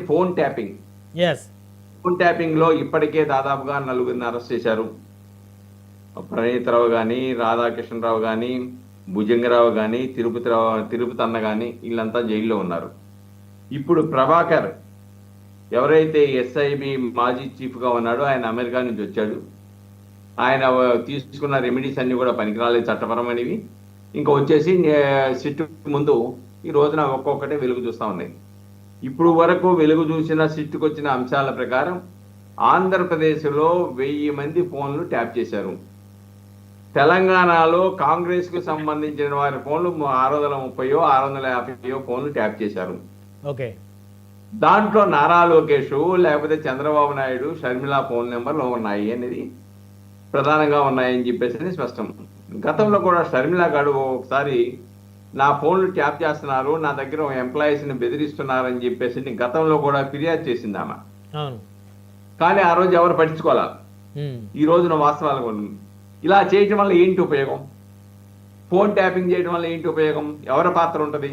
Phone tapping. Yes. Phone tapping లో ఇప్పటికే దాదాపుగా 4 అరెస్ట్ చేశారు. ప్రణీతరావు కానీ, రాధాకృష్ణరావు కానీ, భుజంగరావు కానీ, తిరుపతి అన్న కానీ వీళ్ళంతా జైల్లో ఉన్నారు. ఇప్పుడు ప్రభాకర్ ఎవరైతే ఎస్ఐబి మాజీ చీఫ్ గా ఉన్నాడో ఆయన అమెరికా నుంచి వచ్చాడు. ఆయన తీసుకున్న రెమెడీస్ అన్ని కూడా పనికిరాలేదు, చట్టపరమైనవి. ఇంకా వచ్చేసి సిట్టు ముందు ఈ రోజున ఒక్కొక్కటే వెలుగు చూస్తా ఉన్నాయి. ఇప్పుడు వరకు వెలుగు చూసిన సిట్టుకు వచ్చిన అంశాల ప్రకారం ఆంధ్రప్రదేశ్లో 1000 మంది ఫోన్లు ట్యాప్ చేశారు. తెలంగాణలో కాంగ్రెస్ కు సంబంధించిన వారి ఫోన్లు 630 650 ఫోన్లు ట్యాప్ చేశారు. ఓకే. దాంట్లో నారా లోకేష్ లేకపోతే చంద్రబాబు నాయుడు, షర్మిల ఫోన్ నెంబర్లు ఉన్నాయి అనేది ప్రధానంగా ఉన్నాయని చెప్పేసి స్పష్టం. గతంలో కూడా షర్మిల గారు ఒకసారి నా ఫోన్లు ట్యాప్ చేస్తున్నారు, నా దగ్గర ఎంప్లాయీస్ ని బెదిరిస్తున్నారని చెప్పేసి గతంలో కూడా ఫిర్యాదు చేసింది ఆమె. కానీ ఆ రోజు ఎవరు పట్టించుకోవాలి. ఈ రోజున వాస్తవాలు ఇలా చేయటం వల్ల ఏంటి ఉపయోగం? ఫోన్ ట్యాపింగ్ చేయడం వల్ల ఏంటి ఉపయోగం? ఎవరి పాత్ర ఉంటుంది?